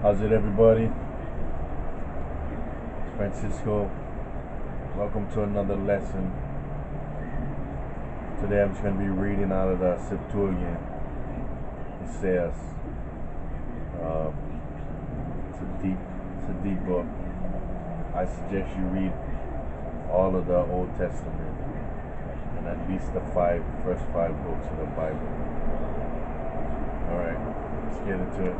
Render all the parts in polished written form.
How's it, everybody? Francisco. Welcome to another lesson. Today I'm just going to be reading out of the Septuagint, Esaias. It's a deep book. I suggest you read all of the Old Testament and at least the first five books of the Bible. Alright, let's get into it.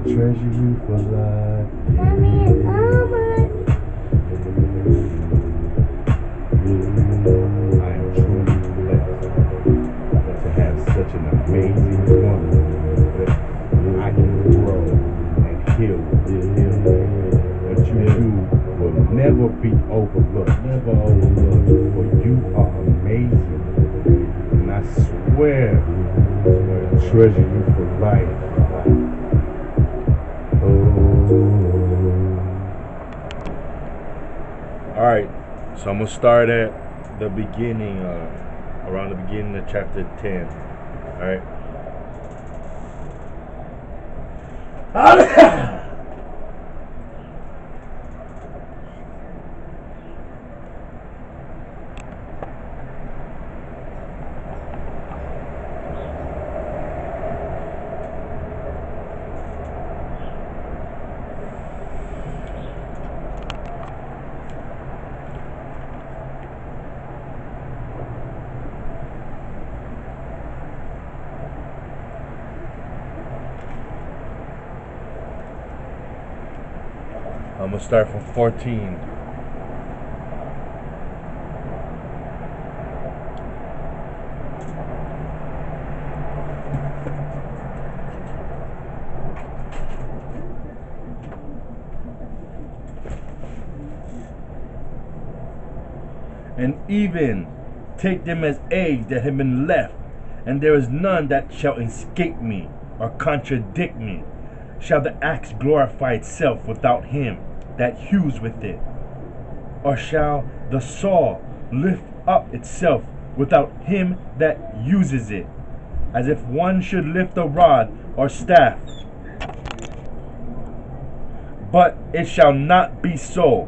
Treasure you for life. Mommy, it's almost. I am truly blessed to have such an amazing woman that I can grow and heal What you do will never be overlooked. Never overlooked. For you are amazing. And I swear to treasure you for life. Alright, so I'm going to start at the beginning, around the beginning of chapter 10. Alright. I'm going to start from 14. And even take them as eggs that have been left, and there is none that shall escape me or contradict me. Shall the axe glorify itself without him that hews with it? Or shall the saw lift up itself without him that uses it? As if one should lift a rod or staff. But it shall not be so.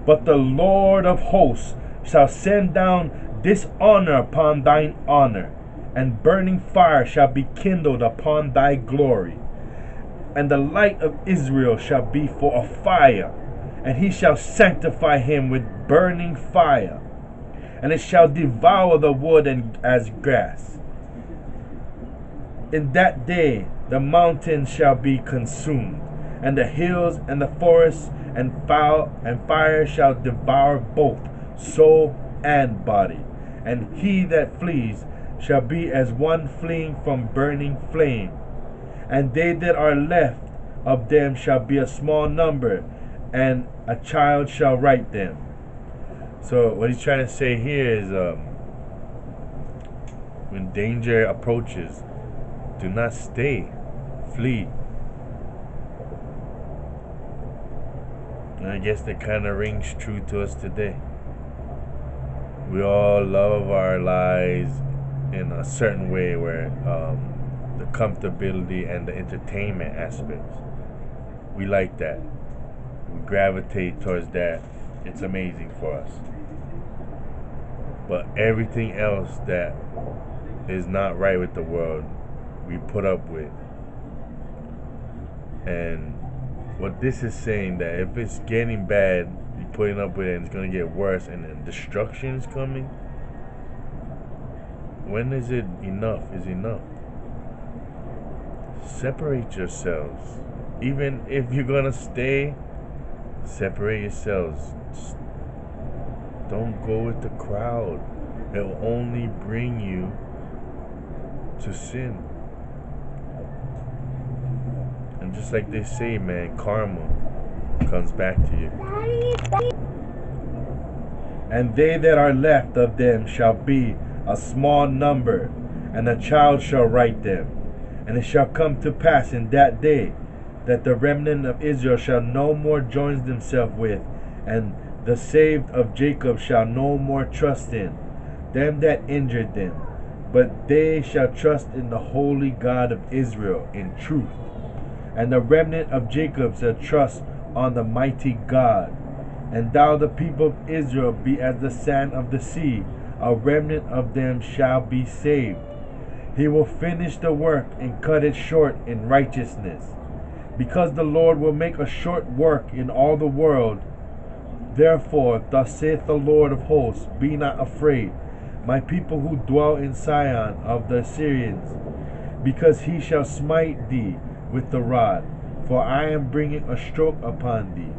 But the Lord of hosts shall send down dishonor upon thine honor, and burning fire shall be kindled upon thy glory. And the light of Israel shall be for a fire, and he shall sanctify him with burning fire, and it shall devour the wood and as grass. In that day the mountains shall be consumed, and the hills and the forests, and fire shall devour both soul and body. And he that flees shall be as one fleeing from burning flame. And they that are left of them shall be a small number, and a child shall write them. So what he's trying to say here is, when danger approaches, do not stay, flee. And I guess that kind of rings true to us today. We all love our lives in a certain way where the comfortability and the entertainment aspects, we like that. We gravitate towards that. It's amazing for us. But everything else that is not right with the world, we put up with. And what this is saying, that if it's getting bad, you're putting up with it and it's going to get worse, and then destruction is coming, when is it enough? Is enough? Separate yourselves. Even if you're going to stay, separate yourselves. Don't go with the crowd. It will only bring you to sin. And just like they say, man, karma comes back to you. And they that are left of them shall be a small number, and a child shall write them. And it shall come to pass in that day that the remnant of Israel shall no more join themselves with, and the saved of Jacob shall no more trust in them that injured them, but they shall trust in the holy God of Israel in truth. And the remnant of Jacob shall trust on the mighty God. And thou, the people of Israel, be as the sand of the sea. A remnant of them shall be saved. He will finish the work and cut it short in righteousness. Because the Lord will make a short work in all the world. Therefore, thus saith the Lord of hosts, be not afraid, my people who dwell in Sion of the Assyrians, because he shall smite thee with the rod. For I am bringing a stroke upon thee,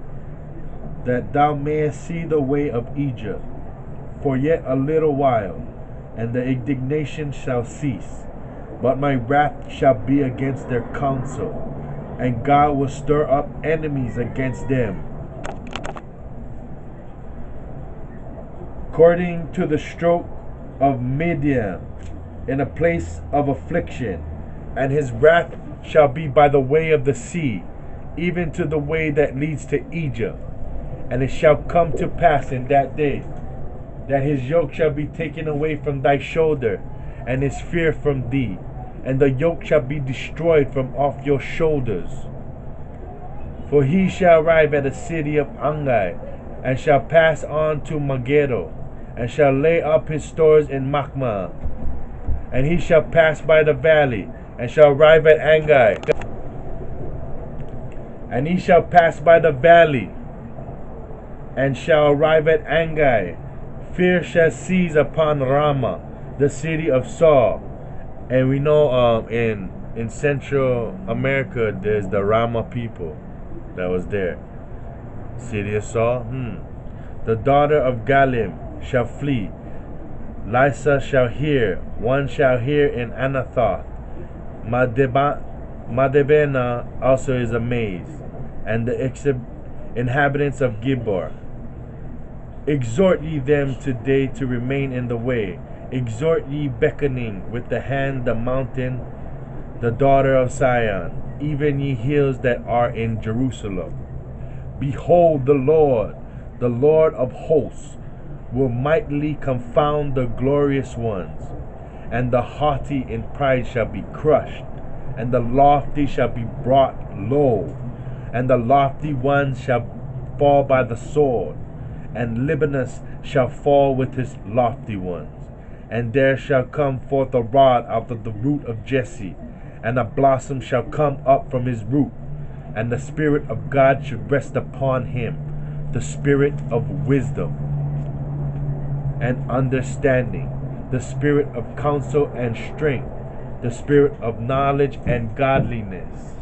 that thou mayest see the way of Egypt. For yet a little while, and the indignation shall cease, but my wrath shall be against their counsel, and God will stir up enemies against them, according to the stroke of Midian, in a place of affliction. And his wrath shall be by the way of the sea, even to the way that leads to Egypt. And it shall come to pass in that day that his yoke shall be taken away from thy shoulder, and his fear from thee, and the yoke shall be destroyed from off your shoulders. For he shall arrive at the city of Angai, and shall pass on to Megiddo, and shall lay up his stores in Machmah. And he shall pass by the valley, and shall arrive at Angai. And he shall pass by the valley, and shall arrive at Angai. Fear shall seize upon Ramah, the city of Saul. And we know in Central America, there's the Ramah people that was there. City of Saul. The daughter of Galim shall flee. Lisa shall hear. One shall hear in Anathoth. Madebena also is amazed. And the inhabitants of Gibor. Exhort ye them today to remain in the way. Exhort ye beckoning with the hand the mountain, the daughter of Sion, even ye hills that are in Jerusalem. Behold, the Lord of hosts, will mightily confound the glorious ones, and the haughty in pride shall be crushed, and the lofty shall be brought low, and the lofty ones shall fall by the sword, and Libanus shall fall with his lofty ones. And there shall come forth a rod out of the root of Jesse, and a blossom shall come up from his root, and the Spirit of God should rest upon him, the Spirit of wisdom and understanding, the Spirit of counsel and strength, the Spirit of knowledge and godliness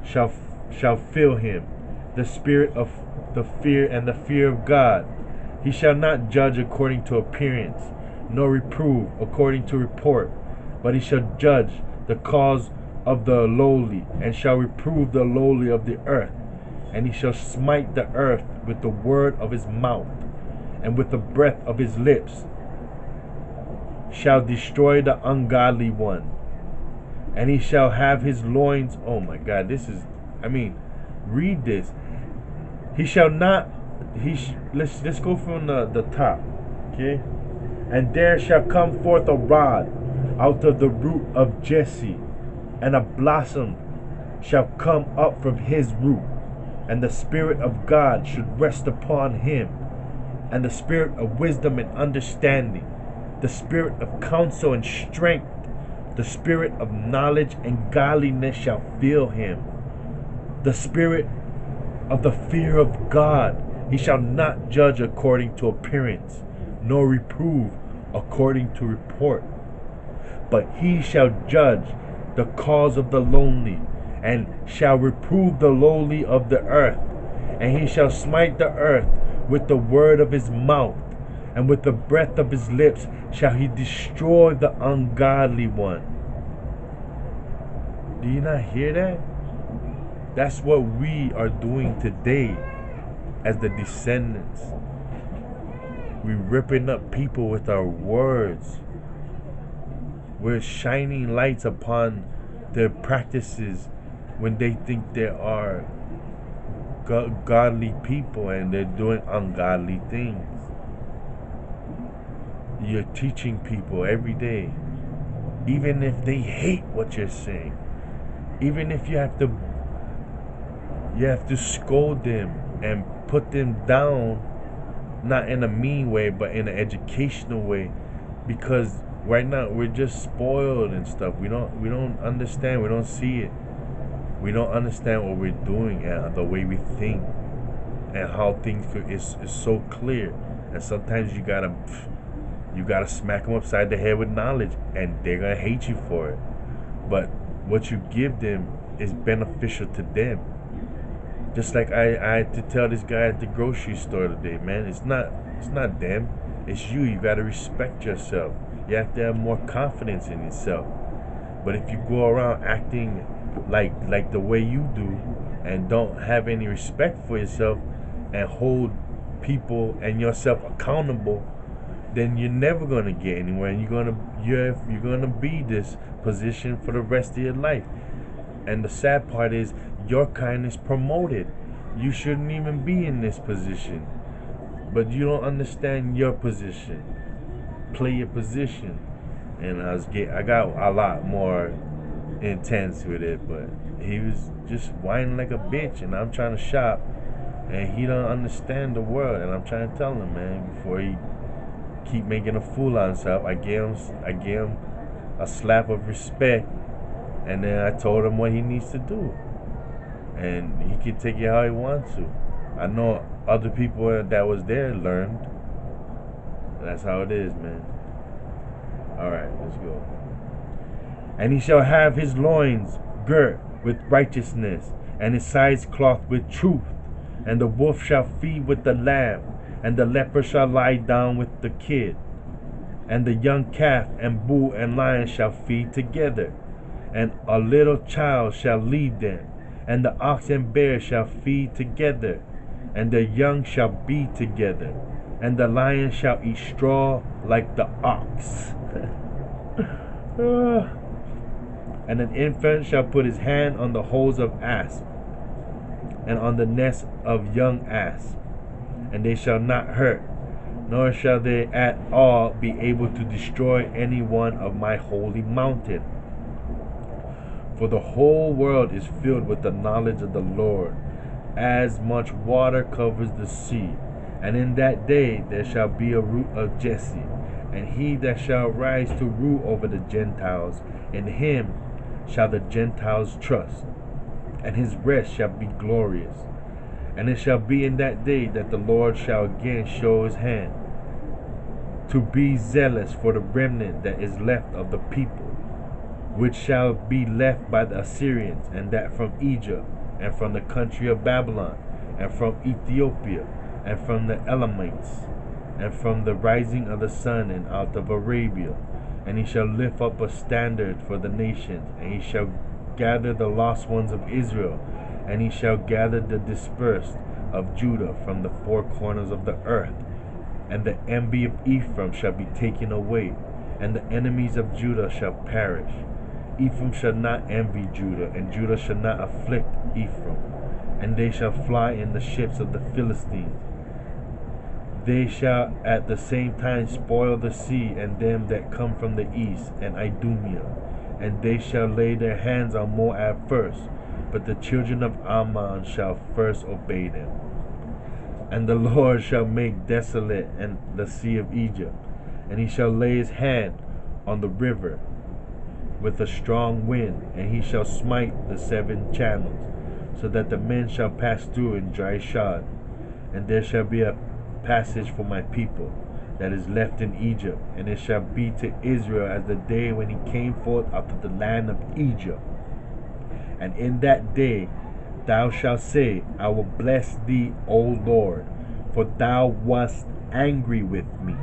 shall fill him, the Spirit of the fear of God. He shall not judge according to appearance, nor reprove according to report, but he shall judge the cause of the lowly, and shall reprove the lowly of the earth. And he shall smite the earth with the word of his mouth, and with the breath of his lips shall destroy the ungodly one. And he shall have his loins. Oh my God, read this. He shall not. Let's go from the top, okay? And there shall come forth a rod out of the root of Jesse, and a blossom shall come up from his root, and the Spirit of God should rest upon him, and the Spirit of wisdom and understanding, the Spirit of counsel and strength, the Spirit of knowledge and godliness shall fill him, the Spirit of the fear of God. He shall not judge according to appearance, nor reprove according to report, but he shall judge the cause of the lonely, and shall reprove the lowly of the earth. And he shall smite the earth with the word of his mouth, and with the breath of his lips shall he destroy the ungodly one. Do you not hear that? That's what we are doing today as the descendants. We're ripping up people with our words. We're shining lights upon their practices when they think they are godly people and they're doing ungodly things. You're teaching people every day, even if they hate what you're saying, even if you have to scold them and put them down, not in a mean way but in an educational way, because right now we're just spoiled and stuff. We don't understand, we don't see it, we don't understand what we're doing and the way we think and how things is so clear. And sometimes you gotta smack them upside the head with knowledge, and they're gonna hate you for it. But what you give them is beneficial to them. Just like I had to tell this guy at the grocery store today, man, it's not them, it's you. You gotta respect yourself. You have to have more confidence in yourself. But if you go around acting like the way you do and don't have any respect for yourself and hold people and yourself accountable, then you're never gonna get anywhere, and you're gonna be this position for the rest of your life. And the sad part is, your kind is promoted. You shouldn't even be in this position, but you don't understand your position. Play your position. And I got a lot more intense with it, but he was just whining like a bitch, and I'm trying to shop, and he don't understand the world, and I'm trying to tell him, man, before he keep making a fool of himself. I gave him a slap of respect, and then I told him what he needs to do, and he can take it how he wants to. I know other people that was there learned. That's how it is, man. Alright, let's go. And he shall have his loins girt with righteousness, and his sides clothed with truth. And the wolf shall feed with the lamb, and the leopard shall lie down with the kid. And the young calf and bull and lion shall feed together, and a little child shall lead them. And the ox and bear shall feed together, and the young shall be together. And the lion shall eat straw like the ox. And an infant shall put his hand on the holes of asp, and on the nest of young asp, and they shall not hurt, nor shall they at all be able to destroy any one of my holy mountain. For the whole world is filled with the knowledge of the Lord, as much water covers the sea. And in that day there shall be a root of Jesse, and he that shall rise to rule over the Gentiles, in him shall the Gentiles trust, and his rest shall be glorious. And it shall be in that day that the Lord shall again show his hand, to be zealous for the remnant that is left of the people, which shall be left by the Assyrians, and that from Egypt, and from the country of Babylon, and from Ethiopia, and from the Elamites, and from the rising of the sun, and out of Arabia. And he shall lift up a standard for the nations, and he shall gather the lost ones of Israel, and he shall gather the dispersed of Judah from the four corners of the earth. And the envy of Ephraim shall be taken away, and the enemies of Judah shall perish. Ephraim shall not envy Judah, and Judah shall not afflict Ephraim. And they shall fly in the ships of the Philistines. They shall at the same time spoil the sea, and them that come from the east, and Idumea. And they shall lay their hands on Moab first, but the children of Ammon shall first obey them. And the Lord shall make desolate and the sea of Egypt, and he shall lay his hand on the river with a strong wind, and he shall smite the 7 channels, so that the men shall pass through in dry shod. And there shall be a passage for my people that is left in Egypt, and it shall be to Israel as the day when he came forth out of the land of Egypt. And in that day thou shalt say, I will bless thee, O Lord, For thou wast angry with me,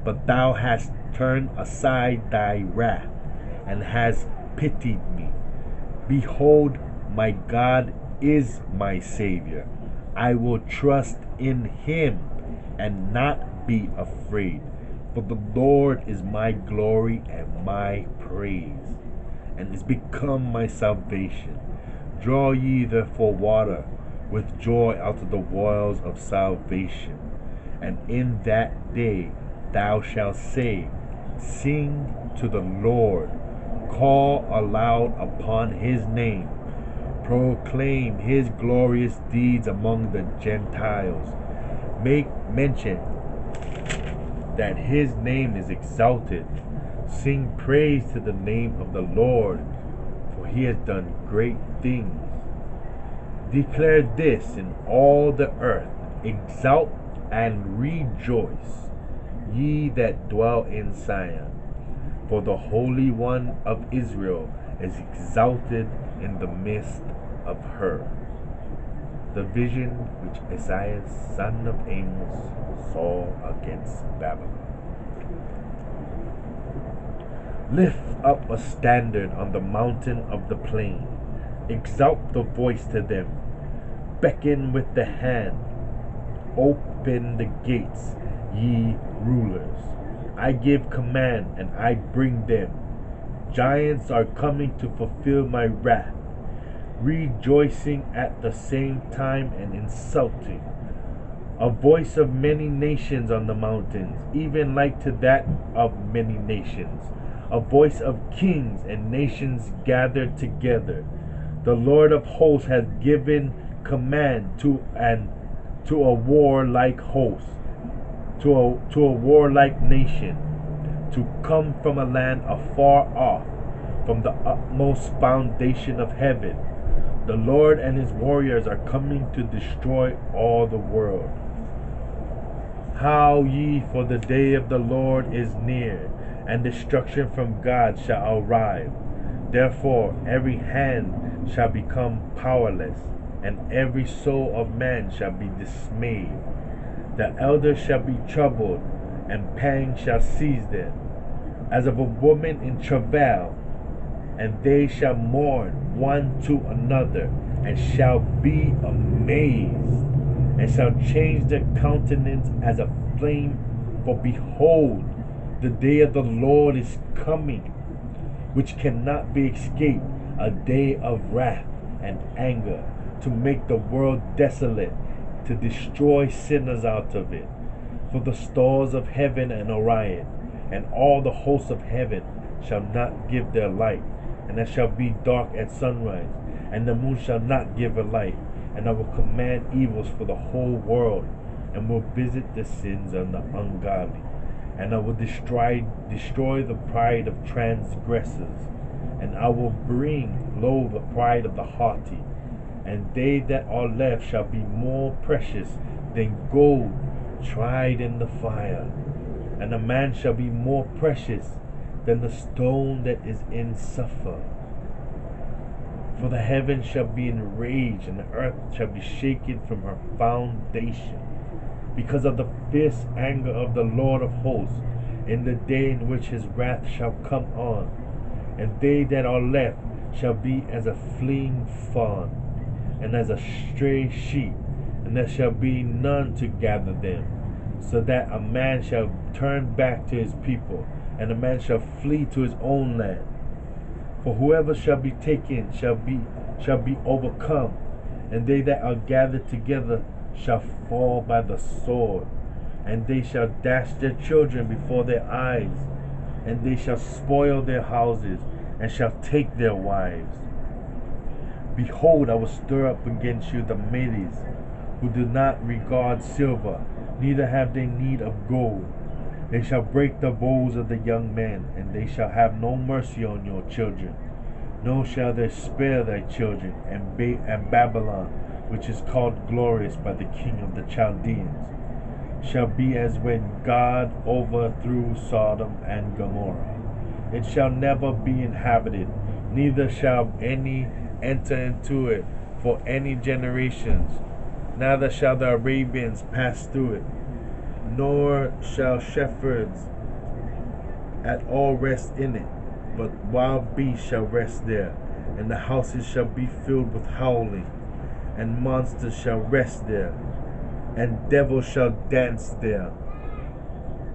but thou hast turned aside thy wrath, and hast pitied me. Behold, my God is my Savior. I will trust in him and not be afraid. For the Lord is my glory and my praise, and is become my salvation. Draw ye therefore water with joy out of the wells of salvation. And in that day thou shalt say, Sing to the Lord, call aloud upon his name, proclaim his glorious deeds among the Gentiles. Make mention that his name is exalted. Sing praise to the name of the Lord, for he has done great things. Declare this in all the earth, exalt and rejoice, ye that dwell in Zion. For the Holy One of Israel is exalted in the midst of her. The vision which Esaias, son of Amos, saw against Babylon. Lift up a standard on the mountain of the plain. Exalt the voice to them. Beckon with the hand. Open the gates, ye rulers. I give command, and I bring them. Giants are coming to fulfill my wrath, rejoicing at the same time and insulting. A voice of many nations on the mountains, even like to that of many nations. A voice of kings and nations gathered together. The Lord of hosts has given command to a warlike host, to a warlike nation, to come from a land afar off, from the utmost foundation of heaven. The Lord and his warriors are coming to destroy all the world. Howl ye, for the day of the Lord is near, and destruction from God shall arrive. Therefore every hand shall become powerless, and every soul of man shall be dismayed. The elders shall be troubled, and pangs shall seize them, as of a woman in travail, and they shall mourn one to another, and shall be amazed, and shall change their countenance as a flame. For behold, the day of the Lord is coming, which cannot be escaped, a day of wrath and anger, to make the world desolate, to destroy sinners out of it. For the stars of heaven and Orion, and all the hosts of heaven, shall not give their light, and it shall be dark at sunrise, and the moon shall not give her light. And I will command evils for the whole world, and will visit the sins of the ungodly. And I will destroy the pride of transgressors, and I will bring low the pride of the haughty. And they that are left shall be more precious than gold tried in the fire. And a man shall be more precious than the stone that is in Sapphire. For the heavens shall be enraged, and the earth shall be shaken from her foundation, because of the fierce anger of the Lord of hosts, in the day in which his wrath shall come on. And they that are left shall be as a fleeing fawn, and as a stray sheep, and there shall be none to gather them, so that a man shall turn back to his people, and a man shall flee to his own land. For whoever shall be taken shall be overcome, and they that are gathered together shall fall by the sword. And they shall dash their children before their eyes, and they shall spoil their houses, and shall take their wives. Behold, I will stir up against you the Medes, who do not regard silver, neither have they need of gold. They shall break the bows of the young men, and they shall have no mercy on your children, nor shall they spare thy children. And Babylon, which is called glorious by the king of the Chaldeans, shall be as when God overthrew Sodom and Gomorrah. It shall never be inhabited, neither shall any enter into it for any generations. neither shall the Arabians pass through it, nor shall shepherds at all rest in it, but wild beasts shall rest there, and the houses shall be filled with howling, and monsters shall rest there, and devils shall dance there,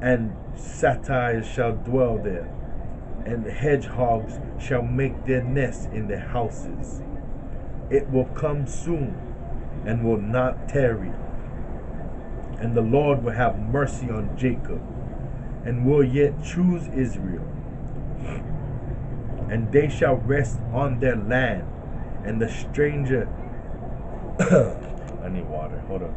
and satyrs shall dwell there, and hedgehogs shall make their nests in their houses. It will come soon, and will not tarry. And the Lord will have mercy on Jacob, and will yet choose Israel. And they shall rest on their land, and the stranger... I need water, hold on.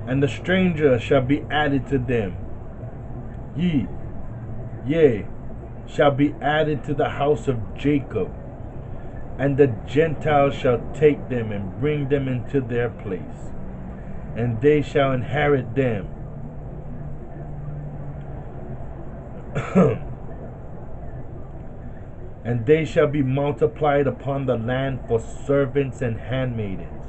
And the stranger shall be added to them. Yea, shall be added to the house of Jacob. And the Gentiles shall take them and bring them into their place, and they shall inherit them. And they shall be multiplied upon the land for servants and handmaidens.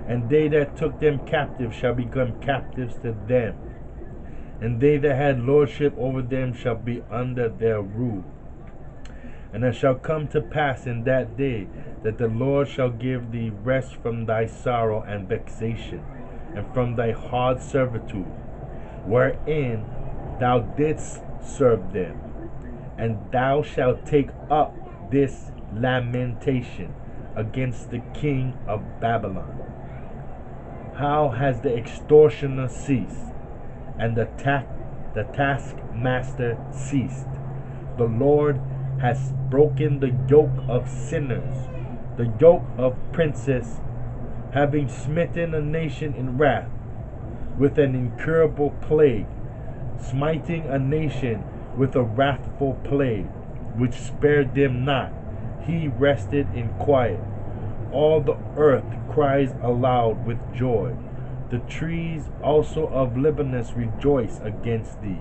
And they that took them captive shall become captives to them. And they that had lordship over them shall be under their rule. And it shall come to pass in that day that the Lord shall give thee rest from thy sorrow and vexation, and from thy hard servitude, wherein thou didst serve them. And thou shalt take up this lamentation against the king of Babylon. How has the extortioner ceased, and the taskmaster ceased? The Lord has broken the yoke of sinners, the yoke of princes, having smitten a nation in wrath with an incurable plague, smiting a nation with a wrathful plague, which spared them not. He rested in quiet. All the earth cries aloud with joy. The trees also of Lebanon rejoice against thee,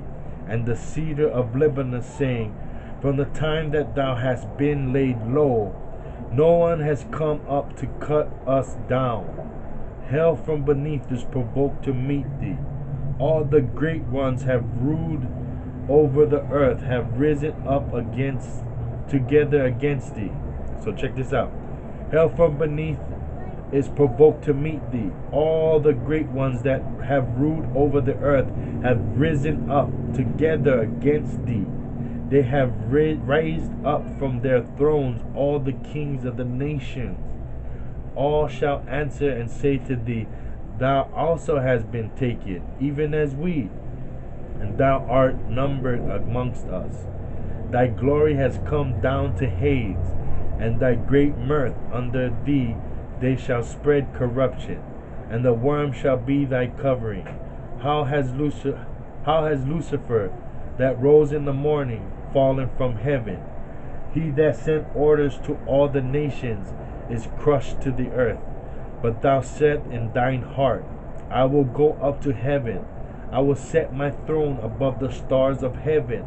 and the cedar of Lebanon, saying, from the time that thou hast been laid low, no one has come up to cut us down. Hell from beneath is provoked to meet thee. All the great ones have ruled over the earth, have risen up together against thee. So check this out. Hell from beneath is provoked to meet thee. All the great ones that have ruled over the earth have risen up together against thee. They have raised up from their thrones all the kings of the nations. All shall answer and say to thee, thou also hast been taken, even as we, and thou art numbered amongst us. Thy glory has come down to Hades, and thy great mirth under thee. They shall spread corruption, and the worm shall be thy covering. How has Lucifer that rose in the morning fallen from heaven? He that sent orders to all the nations is crushed to the earth. But thou said in thine heart, I will go up to heaven. I will set my throne above the stars of heaven.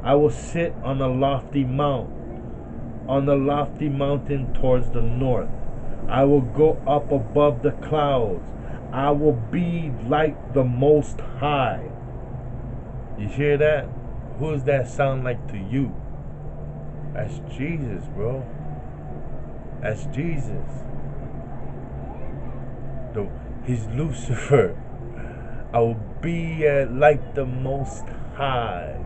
I will sit on a lofty mountain towards the north. I will go up above the clouds. I will be like the Most High. You hear that? Who does that sound like to you? That's Jesus, bro. That's Jesus. He's Lucifer. I will be like the Most High.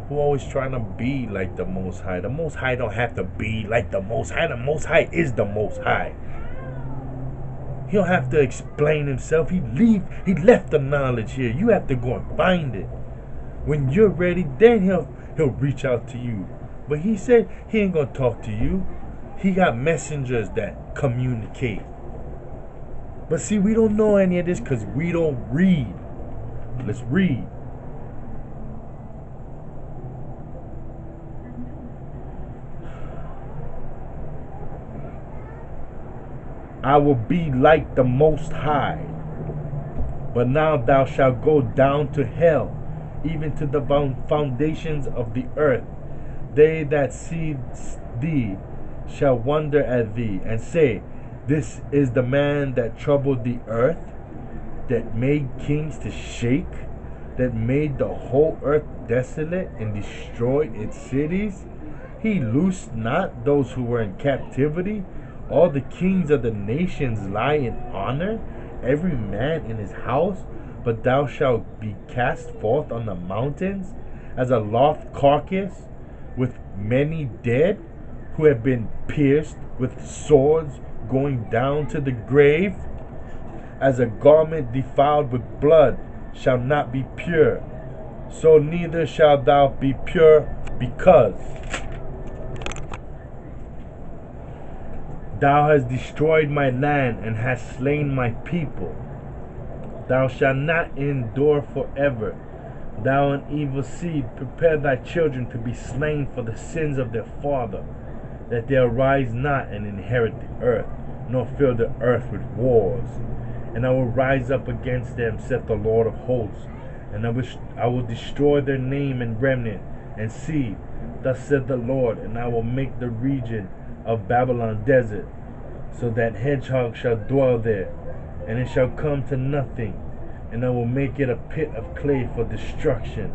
Who always trying to be like the Most High? The Most High don't have to be like the Most High. The Most High is the Most High. He don't have to explain himself. He left the knowledge here. You have to go and find it. When you're ready, then he'll reach out to you. But he said he ain't gonna talk to you. He got messengers that communicate. But see, we don't know any of this because we don't read. Let's read. I will be like the Most High. But now thou shalt go down to hell, even to the foundations of the earth. They that see thee shall wonder at thee, and say, This is the man that troubled the earth, that made kings to shake, that made the whole earth desolate, and destroyed its cities. He loosed not those who were in captivity. All the kings of the nations lie in honor, every man in his house. But thou shalt be cast forth on the mountains as a lost carcass, with many dead who have been pierced with swords, going down to the grave. As a garment defiled with blood shall not be pure, so neither shalt thou be pure, because thou hast destroyed my land and hast slain my people. Thou shalt not endure forever. Thou an evil seed, prepare thy children to be slain for the sins of their father, that they arise not and inherit the earth, nor fill the earth with wars. And I will rise up against them, saith the Lord of hosts, and I will destroy their name and remnant, and seed. Thus saith the Lord, and I will make the region of Babylon desert, so that hedgehogs shall dwell there, and it shall come to nothing, and I will make it a pit of clay for destruction.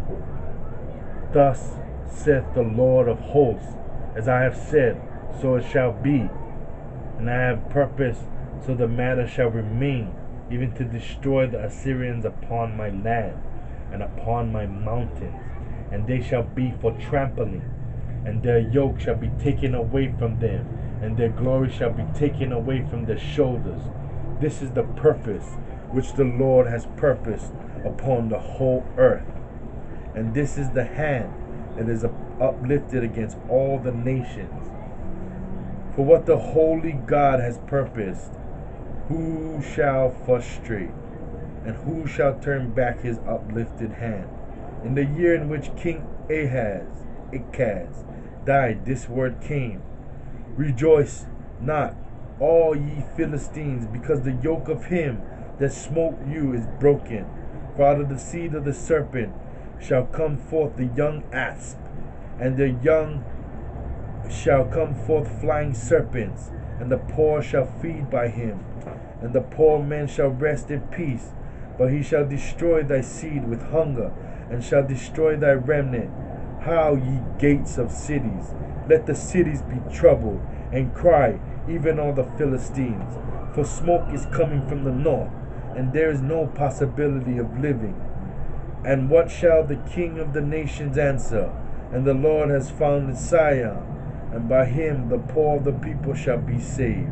Thus saith the Lord of hosts, as I have said, so it shall be, and I have purposed, so the matter shall remain, even to destroy the Assyrians upon my land and upon my mountains, and they shall be for trampling, and their yoke shall be taken away from them, and their glory shall be taken away from their shoulders. This is the purpose which the Lord has purposed upon the whole earth, and this is the hand that is uplifted against all the nations. For what the holy God has purposed, who shall frustrate, and who shall turn back his uplifted hand? In the year in which King Achaz died, this word came, Rejoice not, all ye Philistines, because the yoke of him that smote you is broken. For out of the seed of the serpent shall come forth the young asp, and the young shall come forth flying serpents, and the poor shall feed by him, and the poor man shall rest in peace. But he shall destroy thy seed with hunger, and shall destroy thy remnant. How, ye gates of cities, let the cities be troubled, and cry, even all the Philistines. For smoke is coming from the north, and there is no possibility of living. And what shall the king of the nations answer? And the Lord has founded Zion, and by him the poor of the people shall be saved.